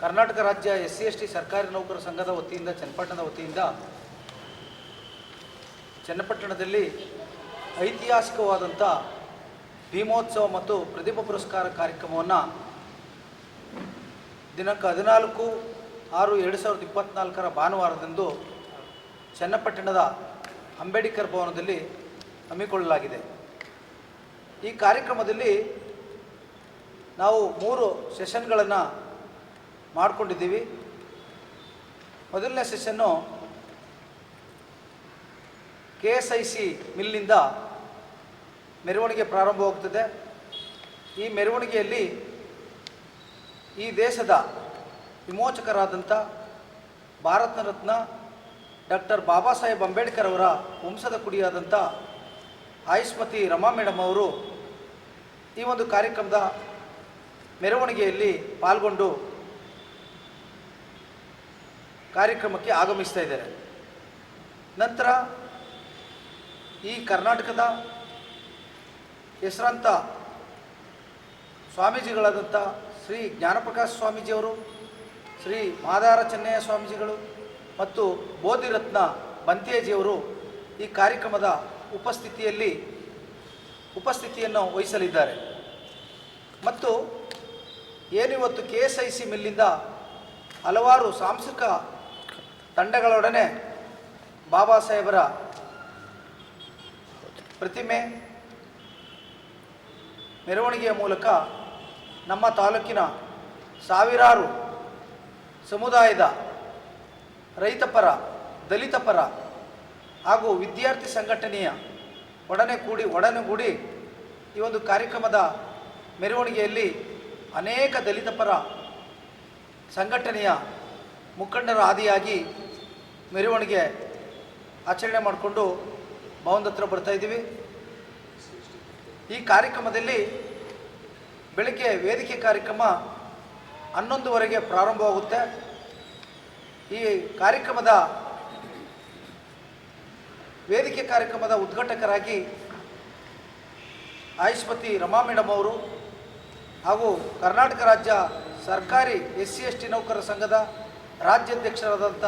ಕರ್ನಾಟಕ ರಾಜ್ಯ SC/ST ಸರ್ಕಾರಿ ನೌಕರರ ಸಂಘದ ವತಿಯಿಂದ ಚನ್ನಪಟ್ಟಣದ ವತಿಯಿಂದ ಚನ್ನಪಟ್ಟಣದಲ್ಲಿ ಐತಿಹಾಸಿಕವಾದಂಥ ಭೀಮೋತ್ಸವ ಮತ್ತು ಪ್ರತಿಭಾ ಪುರಸ್ಕಾರ ಕಾರ್ಯಕ್ರಮವನ್ನು ದಿನಾಂಕ 14/6/2024 ಭಾನುವಾರದಂದು ಚನ್ನಪಟ್ಟಣದ ಅಂಬೇಡ್ಕರ್ ಭವನದಲ್ಲಿ ಹಮ್ಮಿಕೊಳ್ಳಲಾಗಿದೆ. ಈ ಕಾರ್ಯಕ್ರಮದಲ್ಲಿ ನಾವು 3 ಸೆಷನ್ಗಳನ್ನು ಮಾಡಿಕೊಂಡಿದ್ದೀವಿ. ಮೊದಲನೇ ಸೆಷನ್ನು KSIC ಮಿಲ್ನಿಂದ ಮೆರವಣಿಗೆ ಪ್ರಾರಂಭವಾಗುತ್ತದೆ. ಈ ಮೆರವಣಿಗೆಯಲ್ಲಿ ಈ ದೇಶದ ವಿಮೋಚಕರಾದಂಥ ಭಾರತ ರತ್ನ ಡಾಕ್ಟರ್ ಬಾಬಾ ಸಾಹೇಬ್ ಅಂಬೇಡ್ಕರ್ ಅವರ ವಂಶದ ಕುಡಿಯಾದಂಥ ಆಯುಷ್ಮತಿ ರಮಾ ಮೇಡಮ್ ಅವರು ಈ ಒಂದು ಕಾರ್ಯಕ್ರಮದ ಮೆರವಣಿಗೆಯಲ್ಲಿ ಪಾಲ್ಗೊಂಡು ಕಾರ್ಯಕ್ರಮಕ್ಕೆ ಆಗಮಿಸ್ತಾ ಇದ್ದಾರೆ. ನಂತರ ಈ ಕರ್ನಾಟಕದ ಹೆಸರಾಂತ ಸ್ವಾಮೀಜಿಗಳಾದಂಥ ಶ್ರೀ ಜ್ಞಾನಪ್ರಕಾಶ ಸ್ವಾಮೀಜಿಯವರು, ಶ್ರೀ ಮಾದಾರ ಚೆನ್ನಯ್ಯ ಸ್ವಾಮೀಜಿಗಳು ಮತ್ತು ಬೋಧಿರತ್ನ ಬಂತೇಜಿಯವರು ಈ ಕಾರ್ಯಕ್ರಮದ ಉಪಸ್ಥಿತಿಯನ್ನು ವಹಿಸಲಿದ್ದಾರೆ. ಮತ್ತು ಏನಿವತ್ತು KSIC ಮಿಲ್ಲಿಂದ ಹಲವಾರು ಸಾಂಸ್ಕೃತಿಕ ತಂಡಗಳೊಡನೆ ಬಾಬಾ ಸಾಹೇಬರ ಪ್ರತಿಮೆ ಮೆರವಣಿಗೆಯ ಮೂಲಕ ನಮ್ಮ ತಾಲೂಕಿನ ಸಾವಿರಾರು ಸಮುದಾಯದ ರೈತಪರ, ದಲಿತ ಪರ ಹಾಗೂ ವಿದ್ಯಾರ್ಥಿ ಸಂಘಟನೆಯ ಒಡನೆಗೂಡಿ ಈ ಒಂದು ಕಾರ್ಯಕ್ರಮದ ಮೆರವಣಿಗೆಯಲ್ಲಿ ಅನೇಕ ದಲಿತ ಪರ ಸಂಘಟನೆಯ ಮುಖಂಡರ ಆದಿಯಾಗಿ ಮೆರವಣಿಗೆ ಆಚರಣೆ ಮಾಡಿಕೊಂಡು ಭವನದ ಹತ್ರ ಬರ್ತಾಯಿದ್ದೀವಿ. ಈ ಕಾರ್ಯಕ್ರಮದಲ್ಲಿ ಬೆಳಗ್ಗೆ ವೇದಿಕೆ ಕಾರ್ಯಕ್ರಮ 11:00 ಪ್ರಾರಂಭವಾಗುತ್ತೆ. ಈ ವೇದಿಕೆ ಕಾರ್ಯಕ್ರಮದ ಉದ್ಘಾಟಕರಾಗಿ ಆಯುಷ್ಮತಿ ರಮಾ ಮೇಡಮ್ ಅವರು ಹಾಗೂ ಕರ್ನಾಟಕ ರಾಜ್ಯ ಸರ್ಕಾರಿ SC/ST ನೌಕರರ ಸಂಘದ ರಾಜ್ಯಾಧ್ಯಕ್ಷರಾದಂಥ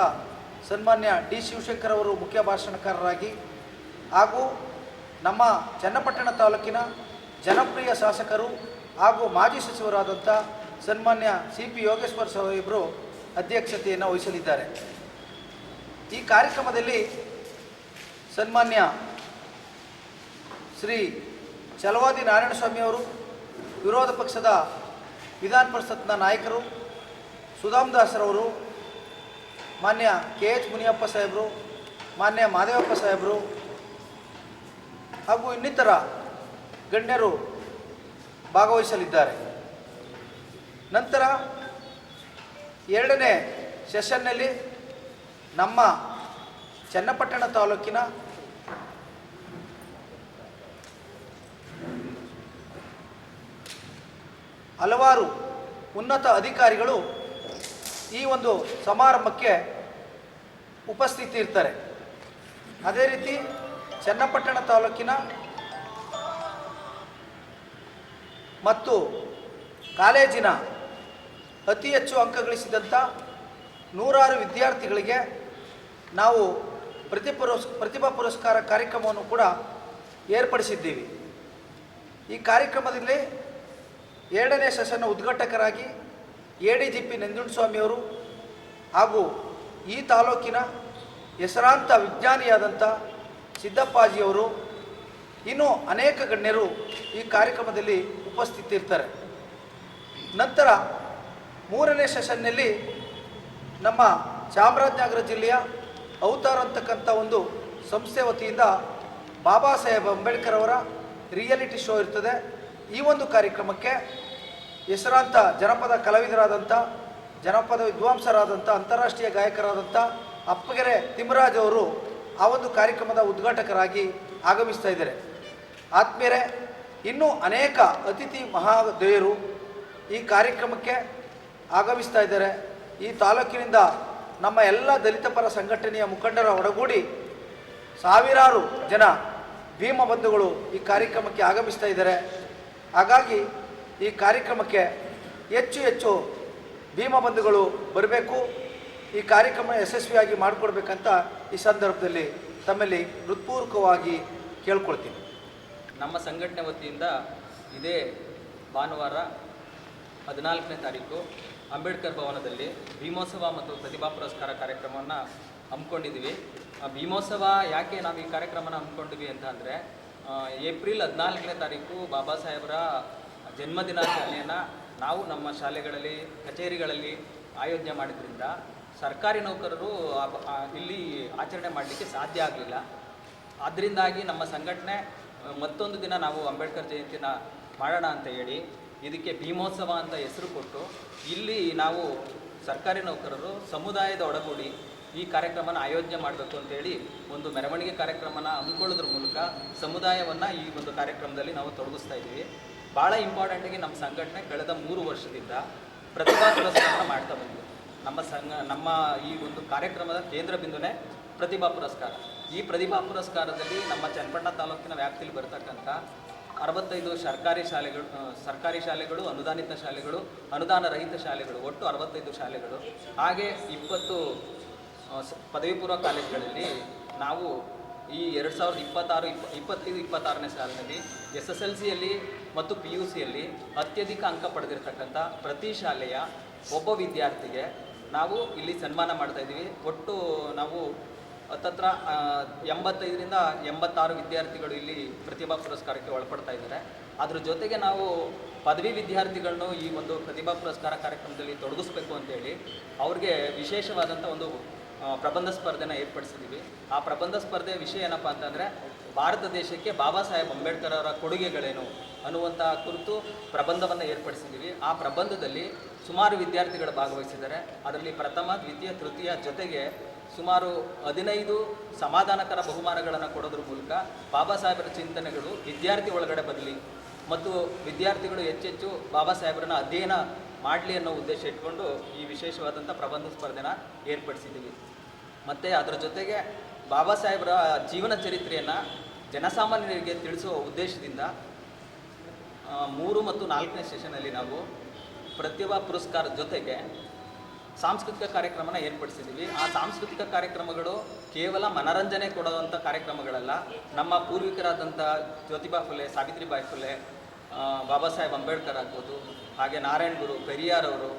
ಸನ್ಮಾನ್ಯ D. ಶಿವಶಂಕರ್ ಅವರು ಮುಖ್ಯ ಭಾಷಣಕಾರರಾಗಿ ಹಾಗೂ ನಮ್ಮ ಚನ್ನಪಟ್ಟಣ ತಾಲೂಕಿನ ಜನಪ್ರಿಯ ಶಾಸಕರು ಹಾಗೂ ಮಾಜಿ ಸಚಿವರಾದಂಥ ಸನ್ಮಾನ್ಯ CP ಯೋಗೇಶ್ವರ್ ಸಾಹೇಬರು ಅಧ್ಯಕ್ಷತೆಯನ್ನು ವಹಿಸಲಿದ್ದಾರೆ. ಈ ಕಾರ್ಯಕ್ರಮದಲ್ಲಿ ಸನ್ಮಾನ್ಯ ಶ್ರೀ ಛಲವಾದಿ ನಾರಾಯಣಸ್ವಾಮಿಯವರು, ವಿರೋಧ ಪಕ್ಷದ ವಿಧಾನ ಪರಿಷತ್ನ ನಾಯಕರು ಸುಧಾಮ್ ದಾಸರವರು, ಮಾನ್ಯ KH ಮುನಿಯಪ್ಪ ಸಾಹೇಬರು, ಮಾನ್ಯ ಮಾದೇವಪ್ಪ ಸಾಹೇಬರು ಹಾಗೂ ಇನ್ನಿತರ ಗಣ್ಯರು ಭಾಗವಹಿಸಲಿದ್ದಾರೆ. ನಂತರ 2ನೇ ಸೆಷನ್ನಲ್ಲಿ ನಮ್ಮ ಚನ್ನಪಟ್ಟಣ ತಾಲೂಕಿನ ಹಲವಾರು ಉನ್ನತ ಅಧಿಕಾರಿಗಳು ಈ ಒಂದು ಸಮಾರಂಭಕ್ಕೆ ಉಪಸ್ಥಿತಿ ಇರ್ತಾರೆ. ಅದೇ ರೀತಿ ಚನ್ನಪಟ್ಟಣ ತಾಲೂಕಿನ ಮತ್ತು ಕಾಲೇಜಿನ ಅತಿ ಹೆಚ್ಚು ಅಂಕ ಗಳಿಸಿದಂಥ 100 ವಿದ್ಯಾರ್ಥಿಗಳಿಗೆ ನಾವು ಪ್ರತಿಭಾ ಪುರಸ್ಕಾರ ಕಾರ್ಯಕ್ರಮವನ್ನು ಕೂಡ ಏರ್ಪಡಿಸಿದ್ದೀವಿ. ಈ ಕಾರ್ಯಕ್ರಮದಲ್ಲಿ 2ನೇ ಸೆಷನ್ನ ಉದ್ಘಾಟಕರಾಗಿ ADGP ನಂಜುಂಡಸ್ವಾಮಿಯವರು ಹಾಗೂ ಈ ತಾಲೂಕಿನ ಹೆಸರಾಂತ ವಿಜ್ಞಾನಿಯಾದಂಥ ಸಿದ್ದಪ್ಪಾಜಿಯವರು, ಇನ್ನೂ ಅನೇಕ ಗಣ್ಯರು ಈ ಕಾರ್ಯಕ್ರಮದಲ್ಲಿ ಉಪಸ್ಥಿತಿರ್ತಾರೆ. ನಂತರ 3ನೇ ಸೆಷನ್ನಲ್ಲಿ ನಮ್ಮ ಚಾಮರಾಜನಗರ ಜಿಲ್ಲೆಯ ಅವತಾರ್ ಅಂತಕ್ಕಂಥ ಒಂದು ಸಂಸ್ಥೆ ವತಿಯಿಂದ ಬಾಬಾ ಸಾಹೇಬ್ ಅಂಬೇಡ್ಕರ್ ಅವರ ರಿಯಾಲಿಟಿ ಶೋ ಇರ್ತದೆ. ಈ ಒಂದು ಕಾರ್ಯಕ್ರಮಕ್ಕೆ ಹೆಸರಾಂತ ಜನಪದ ಕಲಾವಿದರಾದಂಥ, ಜನಪದ ವಿದ್ವಾಂಸರಾದಂಥ, ಅಂತಾರಾಷ್ಟ್ರೀಯ ಗಾಯಕರಾದಂಥ ಅಪ್ಪಗೆರೆ ತಿಮ್ಮರಾಜ್ ಅವರು ಆ ಒಂದು ಕಾರ್ಯಕ್ರಮದ ಉದ್ಘಾಟಕರಾಗಿ ಆಗಮಿಸ್ತಾ ಇದ್ದಾರೆ. ಆತ್ಮೀಯರೇ, ಇನ್ನೂ ಅನೇಕ ಅತಿಥಿ ಮಹಾದೇವರು ಈ ಕಾರ್ಯಕ್ರಮಕ್ಕೆ ಆಗಮಿಸ್ತಾ ಇದ್ದಾರೆ. ಈ ತಾಲೂಕಿನಿಂದ ನಮ್ಮ ಎಲ್ಲ ದಲಿತ ಪರ ಸಂಘಟನೆಯ ಮುಖಂಡರ ಒಡಗೂಡಿ ಸಾವಿರಾರು ಜನ ಭೀಮ ಬಂಧುಗಳು ಈ ಕಾರ್ಯಕ್ರಮಕ್ಕೆ ಆಗಮಿಸ್ತಾ ಇದ್ದಾರೆ. ಹಾಗಾಗಿ ಈ ಕಾರ್ಯಕ್ರಮಕ್ಕೆ ಹೆಚ್ಚು ಭೀಮಬಂಧುಗಳು ಬರಬೇಕು, ಈ ಕಾರ್ಯಕ್ರಮ ಯಶಸ್ವಿಯಾಗಿ ಮಾಡಿಕೊಡ್ಬೇಕಂತ ಈ ಸಂದರ್ಭದಲ್ಲಿ ತಮ್ಮಲ್ಲಿ ಹೃತ್ಪೂರ್ವಕವಾಗಿ ಕೇಳ್ಕೊಳ್ತೀನಿ. ನಮ್ಮ ಸಂಘಟನೆ ವತಿಯಿಂದ ಇದೇ ಭಾನುವಾರ 14ನೇ ತಾರೀಕು ಅಂಬೇಡ್ಕರ್ ಭವನದಲ್ಲಿ ಭೀಮೋತ್ಸವ ಮತ್ತು ಪ್ರತಿಭಾ ಪುರಸ್ಕಾರ ಕಾರ್ಯಕ್ರಮವನ್ನು ಹಮ್ಮಿಕೊಂಡಿದ್ದೀವಿ. ಭೀಮೋತ್ಸವ ಯಾಕೆ ನಾವು ಈ ಕಾರ್ಯಕ್ರಮನ ಹಮ್ಮಿಕೊಂಡಿವಿ ಅಂತ ಅಂದರೆ, ಏಪ್ರಿಲ್ 14ನೇ ತಾರೀಕು ಬಾಬಾ ಸಾಹೇಬರ ಜನ್ಮದಿನಾಚರಣೆಯನ್ನು ನಾವು ನಮ್ಮ ಶಾಲೆಗಳಲ್ಲಿ, ಕಚೇರಿಗಳಲ್ಲಿ ಆಯೋಜನೆ ಮಾಡಿದ್ರಿಂದ ಸರ್ಕಾರಿ ನೌಕರರು ಇಲ್ಲಿ ಆಚರಣೆ ಮಾಡಲಿಕ್ಕೆ ಸಾಧ್ಯ ಆಗಲಿಲ್ಲ. ಅದರಿಂದಾಗಿ ನಮ್ಮ ಸಂಘಟನೆ ಮತ್ತೊಂದು ದಿನ ನಾವು ಅಂಬೇಡ್ಕರ್ ಜಯಂತಿನ ಮಾಡೋಣ ಅಂತ ಹೇಳಿ ಇದಕ್ಕೆ ಭೀಮೋತ್ಸವ ಅಂತ ಹೆಸರು ಕೊಟ್ಟು ಇಲ್ಲಿ ನಾವು ಸರ್ಕಾರಿ ನೌಕರರು ಸಮುದಾಯದ ಒಡಗೂಡಿ ಈ ಕಾರ್ಯಕ್ರಮನ ಆಯೋಜನೆ ಮಾಡಬೇಕು ಅಂತೇಳಿ ಒಂದು ಮೆರವಣಿಗೆ ಕಾರ್ಯಕ್ರಮನ ಹಮ್ಮಿಕೊಳ್ಳೋದ್ರ ಮೂಲಕ ಸಮುದಾಯವನ್ನು ಈ ಒಂದು ಕಾರ್ಯಕ್ರಮದಲ್ಲಿ ನಾವು ತೊಡಗಿಸ್ತಾ ಇದ್ದೀವಿ. ಭಾಳ ಇಂಪಾರ್ಟೆಂಟಾಗಿ ನಮ್ಮ ಸಂಘಟನೆ ಕಳೆದ 3 ವರ್ಷದಿಂದ ಪ್ರತಿಭಾ ಪುರಸ್ಕಾರ ಮಾಡ್ತಾ ಬಂದಿದೆ. ನಮ್ಮ ಈ ಒಂದು ಕಾರ್ಯಕ್ರಮದ ಕೇಂದ್ರ ಬಿಂದುನೇ ಪ್ರತಿಭಾ ಪುರಸ್ಕಾರ. ಈ ಪ್ರತಿಭಾ ಪುರಸ್ಕಾರದಲ್ಲಿ ನಮ್ಮ ಚನ್ನಪಟ್ಟಣ ತಾಲೂಕಿನ ವ್ಯಾಪ್ತಿಯಲ್ಲಿ ಬರ್ತಕ್ಕಂಥ 65 ಸರ್ಕಾರಿ ಶಾಲೆಗಳು, ಅನುದಾನಿತ ಶಾಲೆಗಳು, ಅನುದಾನ ರಹಿತ ಶಾಲೆಗಳು, ಒಟ್ಟು 65 ಶಾಲೆಗಳು, ಹಾಗೆ 20 ಪದವಿ ಪೂರ್ವ ಕಾಲೇಜುಗಳಲ್ಲಿ ನಾವು ಈ 2025-26ನೇ ಸಾಲಿನಲ್ಲಿ SSLCಯಲ್ಲಿ ಮತ್ತು PUCಯಲ್ಲಿ ಅತ್ಯಧಿಕ ಅಂಕ ಪಡೆದಿರ್ತಕ್ಕಂಥ ಪ್ರತಿ ಶಾಲೆಯ ಒಬ್ಬ ವಿದ್ಯಾರ್ಥಿಗೆ ನಾವು ಇಲ್ಲಿ ಸನ್ಮಾನ ಮಾಡ್ತಾ ಇದ್ದೀವಿ. ಒಟ್ಟು ನಾವು ಹತ್ತತ್ರ 85ರಿಂದ 86 ವಿದ್ಯಾರ್ಥಿಗಳು ಇಲ್ಲಿ ಪ್ರತಿಭಾ ಪುರಸ್ಕಾರಕ್ಕೆ ಒಳಪಡ್ತಾ ಇದ್ದಾರೆ. ಅದ್ರ ಜೊತೆಗೆ ನಾವು ಪದವಿ ವಿದ್ಯಾರ್ಥಿಗಳನ್ನು ಈ ಒಂದು ಪ್ರತಿಭಾ ಪುರಸ್ಕಾರ ಕಾರ್ಯಕ್ರಮದಲ್ಲಿ ತೊಡಗಿಸ್ಬೇಕು ಅಂತೇಳಿ ಅವ್ರಿಗೆ ವಿಶೇಷವಾದಂಥ ಒಂದು ಪ್ರಬಂಧ ಸ್ಪರ್ಧೆನ ಏರ್ಪಡಿಸಿದ್ದೀವಿ. ಆ ಪ್ರಬಂಧ ಸ್ಪರ್ಧೆಯ ವಿಷಯ ಏನಪ್ಪ ಅಂತಂದರೆ, ಭಾರತ ದೇಶಕ್ಕೆ ಬಾಬಾ ಸಾಹೇಬ್ ಅಂಬೇಡ್ಕರ್ ಅವರ ಕೊಡುಗೆಗಳೇನು ಅನ್ನುವಂಥ ಕುರಿತು ಪ್ರಬಂಧವನ್ನು ಏರ್ಪಡಿಸಿದ್ದೀವಿ. ಆ ಪ್ರಬಂಧದಲ್ಲಿ ಸುಮಾರು ವಿದ್ಯಾರ್ಥಿಗಳು ಭಾಗವಹಿಸಿದ್ದಾರೆ. ಅದರಲ್ಲಿ ಪ್ರಥಮ, ದ್ವಿತೀಯ, ತೃತೀಯ ಜೊತೆಗೆ ಸುಮಾರು 15 ಸಮಾಧಾನಕರ ಬಹುಮಾನಗಳನ್ನು ಕೊಡೋದ್ರ ಮೂಲಕ ಬಾಬಾ ಸಾಹೇಬರ ಚಿಂತನೆಗಳು ವಿದ್ಯಾರ್ಥಿ ಒಳಗಡೆ ಬರಲಿ ಮತ್ತು ವಿದ್ಯಾರ್ಥಿಗಳು ಹೆಚ್ಚೆಚ್ಚು ಬಾಬಾ ಸಾಹೇಬರನ್ನ ಅಧ್ಯಯನ ಮಾಡಲಿ ಅನ್ನೋ ಉದ್ದೇಶ ಇಟ್ಕೊಂಡು ಈ ವಿಶೇಷವಾದಂಥ ಪ್ರಬಂಧ ಸ್ಪರ್ಧೆನ ಏರ್ಪಡಿಸಿದ್ದೀವಿ. ಮತ್ತು ಅದರ ಜೊತೆಗೆ ಬಾಬಾ ಸಾಹೇಬರ ಜೀವನ ಚರಿತ್ರೆಯನ್ನು ಜನಸಾಮಾನ್ಯರಿಗೆ ತಿಳಿಸುವ ಉದ್ದೇಶದಿಂದ 3 ಮತ್ತು 4ನೇ ಸೆಷನಲ್ಲಿ ನಾವು ಪ್ರತಿಭಾ ಪುರಸ್ಕಾರದ ಜೊತೆಗೆ ಸಾಂಸ್ಕೃತಿಕ ಕಾರ್ಯಕ್ರಮನ ಏರ್ಪಡಿಸಿದ್ದೀವಿ. ಆ ಸಾಂಸ್ಕೃತಿಕ ಕಾರ್ಯಕ್ರಮಗಳು ಕೇವಲ ಮನರಂಜನೆ ಕೊಡುವಂಥ ಕಾರ್ಯಕ್ರಮಗಳಲ್ಲ. ನಮ್ಮ ಪೂರ್ವಿಕರಾದಂಥ ಜ್ಯೋತಿಬಾ ಫುಲೆ, ಸಾವಿತ್ರಿಬಾಯಿ ಫುಲೆ, ಬಾಬಾ ಸಾಹೇಬ್ ಅಂಬೇಡ್ಕರ್ ಆಗ್ಬೋದು, ಹಾಗೆ ನಾರಾಯಣ್ ಗುರು, ಪೆರಿಯಾರ್ ಅವರು,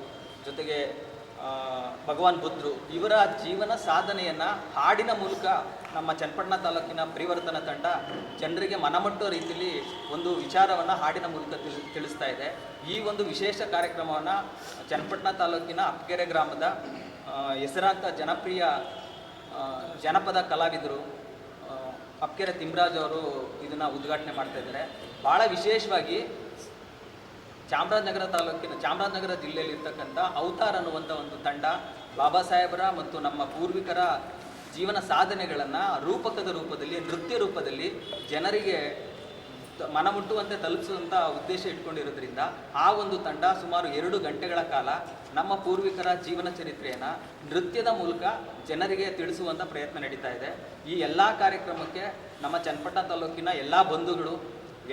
ಜೊತೆಗೆ ಭಗವಾನ್ ಬುದ್ಧರು, ಇವರ ಜೀವನ ಸಾಧನೆಯನ್ನು ಹಾಡಿನ ಮೂಲಕ ನಮ್ಮ ಚನ್ನಪಟ್ಟಣ ತಾಲೂಕಿನ ಪರಿವರ್ತನ ತಂಡ ಜನರಿಗೆ ಮನಮುಟ್ಟೋ ರೀತಿಯಲ್ಲಿ ಒಂದು ವಿಚಾರವನ್ನು ಹಾಡಿನ ಮೂಲಕ ತಿಳಿಸ್ತಾ ಇದೆ. ಈ ಒಂದು ವಿಶೇಷ ಕಾರ್ಯಕ್ರಮವನ್ನು ಚನ್ನಪಟ್ಟಣ ತಾಲೂಕಿನ ಅಪ್ಕೆರೆ ಗ್ರಾಮದ ಹೆಸರಾಂತ ಜನಪ್ರಿಯ ಜನಪದ ಕಲಾವಿದರು ಅಪ್ಕೆರೆ ತಿಮ್ಮರಾಜ್ ಅವರು ಇದನ್ನು ಉದ್ಘಾಟನೆ ಮಾಡ್ತಾ ಇದ್ದಾರೆ. ಭಾಳ ವಿಶೇಷವಾಗಿ ಚಾಮರಾಜನಗರ ಜಿಲ್ಲೆಯಲ್ಲಿ ಇರ್ತಕ್ಕಂಥ ಅವತಾರ್ ಅನ್ನುವಂಥ ಒಂದು ತಂಡ ಬಾಬಾ ಸಾಹೇಬರ ಮತ್ತು ನಮ್ಮ ಪೂರ್ವಿಕರ ಜೀವನ ಸಾಧನೆಗಳನ್ನು ರೂಪಕದ ರೂಪದಲ್ಲಿ, ನೃತ್ಯ ರೂಪದಲ್ಲಿ ಜನರಿಗೆ ಮನಮುಟ್ಟುವಂತೆ ತಲುಪಿಸುವಂಥ ಉದ್ದೇಶ ಇಟ್ಕೊಂಡಿರೋದ್ರಿಂದ ಆ ಒಂದು ತಂಡ ಸುಮಾರು 2 ಗಂಟೆಗಳ ಕಾಲ ನಮ್ಮ ಪೂರ್ವಿಕರ ಜೀವನ ಚರಿತ್ರೆಯನ್ನು ನೃತ್ಯದ ಮೂಲಕ ಜನರಿಗೆ ತಿಳಿಸುವಂಥ ಪ್ರಯತ್ನ ನಡೀತಾ ಇದೆ. ಈ ಎಲ್ಲ ಕಾರ್ಯಕ್ರಮಕ್ಕೆ ನಮ್ಮ ಚನ್ನಪಟ್ಟಣ ತಾಲೂಕಿನ ಎಲ್ಲ ಬಂಧುಗಳು,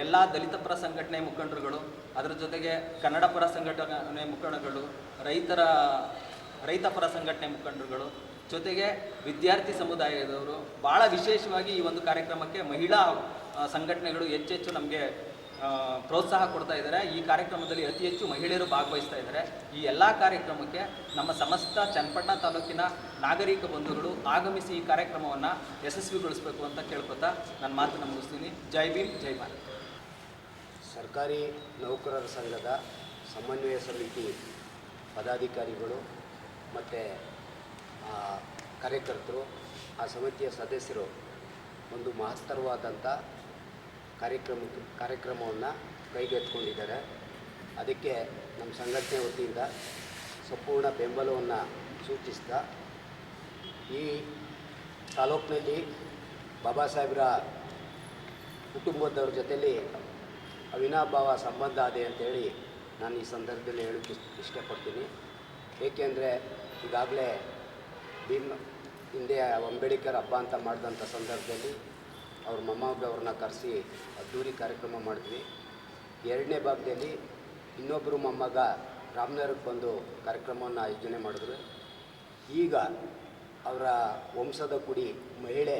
ಎಲ್ಲ ದಲಿತ ಪರ ಸಂಘಟನೆ ಮುಖಂಡರುಗಳು, ಅದರ ಜೊತೆಗೆ ಕನ್ನಡ ಪರ ಸಂಘಟನೆ ಮುಖಂಡರುಗಳು, ರೈತ ಪರ ಸಂಘಟನೆ ಮುಖಂಡರುಗಳು, ಜೊತೆಗೆ ವಿದ್ಯಾರ್ಥಿ ಸಮುದಾಯದವರು, ಭಾಳ ವಿಶೇಷವಾಗಿ ಈ ಒಂದು ಕಾರ್ಯಕ್ರಮಕ್ಕೆ ಮಹಿಳಾ ಸಂಘಟನೆಗಳು ಹೆಚ್ಚೆಚ್ಚು ನಮಗೆ ಪ್ರೋತ್ಸಾಹ ಕೊಡ್ತಾ ಇದ್ದಾರೆ. ಈ ಕಾರ್ಯಕ್ರಮದಲ್ಲಿ ಅತಿ ಹೆಚ್ಚು ಮಹಿಳೆಯರು ಭಾಗವಹಿಸ್ತಾ ಇದ್ದಾರೆ. ಈ ಎಲ್ಲ ಕಾರ್ಯಕ್ರಮಕ್ಕೆ ನಮ್ಮ ಸಮಸ್ತ ಚನ್ನಪಟ್ಟಣ ತಾಲೂಕಿನ ನಾಗರಿಕ ಬಂಧುಗಳು ಆಗಮಿಸಿ ಈ ಕಾರ್ಯಕ್ರಮವನ್ನು ಯಶಸ್ವಿಗೊಳಿಸಬೇಕು ಅಂತ ಕೇಳ್ಕೊತಾ ನನ್ನ ಮಾತನ್ನು ಮುಗಿಸ್ತೀನಿ. ಜೈ ಭೀಮ್, ಜೈ ಭಾರತ್. ಸರ್ಕಾರಿ ನೌಕರರ ಸಂಘದ ಸಮನ್ವಯ ಸಮಿತಿ ಪದಾಧಿಕಾರಿಗಳು ಮತ್ತು ಕಾರ್ಯಕರ್ತರು, ಆ ಸಮಿತಿಯ ಸದಸ್ಯರು ಒಂದು ಮಹತ್ತರವಾದಂಥ ಕಾರ್ಯಕ್ರಮವನ್ನು ಕೈಗೆತ್ತಿಕೊಂಡಿದ್ದಾರೆ. ಅದಕ್ಕೆ ನಮ್ಮ ಸಂಘಟನೆ ವತಿಯಿಂದ ಸಂಪೂರ್ಣ ಬೆಂಬಲವನ್ನು ಸೂಚಿಸ್ತಾ, ಈ ತಾಲೂಕಿನಲ್ಲಿ ಬಾಬಾ ಸಾಹೇಬರ ಕುಟುಂಬದವ್ರ ಜೊತೆಯಲ್ಲಿ ಅವಿನಾಭಾವ ಸಂಬಂಧ ಇದೆ ಅಂತೇಳಿ ನಾನು ಈ ಸಂದರ್ಭದಲ್ಲಿ ಹೇಳೋಕ್ಕೆ ಇಷ್ಟಪಡ್ತೀನಿ. ಏಕೆಂದರೆ ಈಗಾಗಲೇ ಹಿಂದೆ ಅಂಬೇಡ್ಕರ್ ಹಬ್ಬ ಅಂತ ಮಾಡಿದಂಥ ಸಂದರ್ಭದಲ್ಲಿ ಅವ್ರ ಮೊಮ್ಮಗವ್ರನ್ನ ಕರೆಸಿ ಅದ್ದೂರಿ ಕಾರ್ಯಕ್ರಮ ಮಾಡಿದ್ವಿ. 2ನೇ ಭಾಗದಲ್ಲಿ ಇನ್ನೊಬ್ಬರು ಮೊಮ್ಮಗ ರಾಮನಗರಕ್ಕೆ ಬಂದು ಕಾರ್ಯಕ್ರಮವನ್ನು ಆಯೋಜನೆ ಮಾಡಿದ್ರು. ಈಗ ಅವರ ವಂಶದ ಕುಡಿ ಮಹಿಳೆ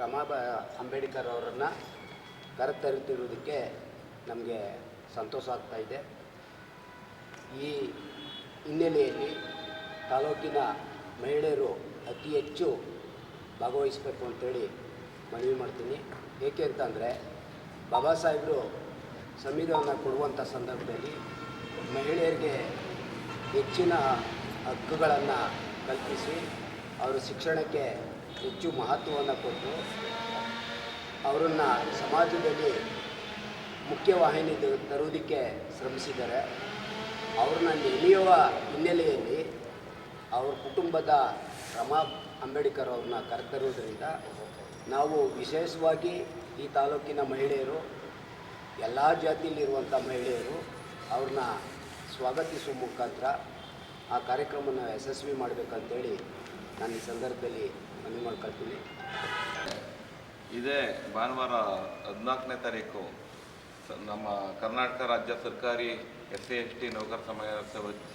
ರಮಾಬಾ ಅಂಬೇಡ್ಕರ್ ಅವರನ್ನು ಕರೆತರುತ್ತಿರುವುದಕ್ಕೆ ನಮಗೆ ಸಂತೋಷ ಆಗ್ತಾಯಿದೆ. ಈ ಹಿನ್ನೆಲೆಯಲ್ಲಿ ತಾಲೂಕಿನ ಮಹಿಳೆಯರು ಅತಿ ಹೆಚ್ಚು ಭಾಗವಹಿಸಬೇಕು ಅಂತೇಳಿ ಮನವಿ ಮಾಡ್ತೀನಿ. ಏಕೆ ಅಂತಂದರೆ ಬಾಬಾ ಸಾಹೇಬರು ಸಂವಿಧಾನ ಕೊಡುವಂಥ ಸಂದರ್ಭದಲ್ಲಿ ಮಹಿಳೆಯರಿಗೆ ಹೆಚ್ಚಿನ ಹಕ್ಕುಗಳನ್ನು ಕಲ್ಪಿಸಿ ಅವರ ಶಿಕ್ಷಣಕ್ಕೆ ಹೆಚ್ಚು ಮಹತ್ವವನ್ನು ಕೊಟ್ಟು ಅವರನ್ನು ಸಮಾಜದಲ್ಲಿ ಮುಖ್ಯವಾಹಿನಿ ತರುವುದಕ್ಕೆ ಶ್ರಮಿಸಿದ್ದಾರೆ. ಅವ್ರನ್ನ ನೆನೆಯುವ ಹಿನ್ನೆಲೆಯಲ್ಲಿ ಅವ್ರ ಕುಟುಂಬದ ರಮಾ ಅಂಬೇಡ್ಕರ್ ಅವ್ರನ್ನ ಕರೆತರುವುದರಿಂದ ನಾವು ವಿಶೇಷವಾಗಿ ಈ ತಾಲೂಕಿನ ಮಹಿಳೆಯರು, ಎಲ್ಲ ಜಾತಿಯಲ್ಲಿರುವಂಥ ಮಹಿಳೆಯರು ಅವ್ರನ್ನ ಸ್ವಾಗತಿಸುವ ಮುಖಾಂತರ ಆ ಕಾರ್ಯಕ್ರಮನ ಯಶಸ್ವಿ ಮಾಡಬೇಕಂತೇಳಿ ನಾನು ಈ ಸಂದರ್ಭದಲ್ಲಿ ಮನವಿ ಮಾಡ್ಕೊಳ್ತೀನಿ. ಇದೇ ಭಾನುವಾರ 14ನೇ ತಾರೀಕು ನಮ್ಮ ಕರ್ನಾಟಕ ರಾಜ್ಯ ಸರ್ಕಾರಿ SC/ST ನೌಕರ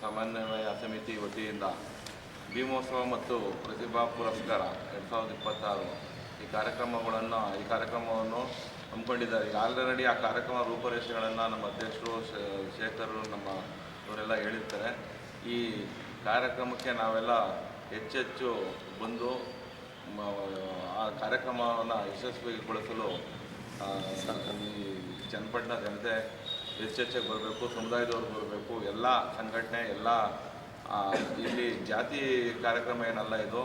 ಸಮನ್ವಯ ಸಮಿತಿ ವತಿಯಿಂದ ಭೀಮೋತ್ಸವ ಮತ್ತು ಪ್ರತಿಭಾ ಪುರಸ್ಕಾರ 2026 ಈ ಕಾರ್ಯಕ್ರಮವನ್ನು ಹಮ್ಮಿಕೊಂಡಿದ್ದಾರೆ. ಈಗ ಆಲ್ರೆಡಿ ಆ ಕಾರ್ಯಕ್ರಮ ರೂಪರೇಷೆಗಳನ್ನು ನಮ್ಮ ಅಧ್ಯಕ್ಷರು ಶೇಖರು ಇವರೆಲ್ಲ ಹೇಳಿರ್ತಾರೆ. ಈ ಕಾರ್ಯಕ್ರಮಕ್ಕೆ ನಾವೆಲ್ಲ ಹೆಚ್ಚೆಚ್ಚು ಬಂದು ಆ ಕಾರ್ಯಕ್ರಮವನ್ನು ಯಶಸ್ವಿಗೊಳಿಸಲು ಈ ಚನ್ನಪಟ್ಟಣ ಜನತೆ ಹೆಚ್ಚೆಚ್ಚಾಗಿ ಬರಬೇಕು, ಸಮುದಾಯದವ್ರು ಬರಬೇಕು, ಎಲ್ಲ ಸಂಘಟನೆ ಎಲ್ಲ ಇಲ್ಲಿ ಜಾತಿ ಕಾರ್ಯಕ್ರಮ ಏನಲ್ಲ, ಇದು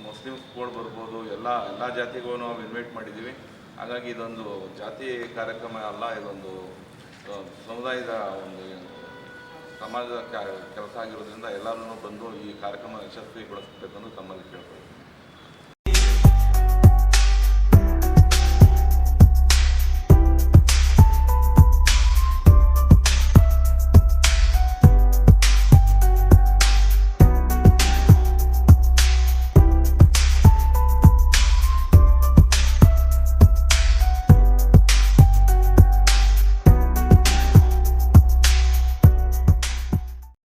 ಮುಸ್ಲಿಮ್ಸ್ಗಳು ಬರ್ಬೋದು, ಎಲ್ಲ ಜಾತಿಗೂ ನಾವು ಇನ್ವೈಟ್ ಮಾಡಿದ್ದೀವಿ. ಹಾಗಾಗಿ ಇದೊಂದು ಜಾತಿ ಕಾರ್ಯಕ್ರಮ ಅಲ್ಲ, ಇದೊಂದು ಸಮುದಾಯದ ಒಂದು ಸಮಾಜದ ಕೆಲಸ ಆಗಿರೋದ್ರಿಂದ ಎಲ್ಲರೂ ಬಂದು ಈ ಕಾರ್ಯಕ್ರಮ ಯಶಸ್ವಿಗೊಳಿಸಬೇಕೆಂದು ತಮ್ಮಲ್ಲಿ ಕೇಳ್ಕೊಳ್ತೀನಿ.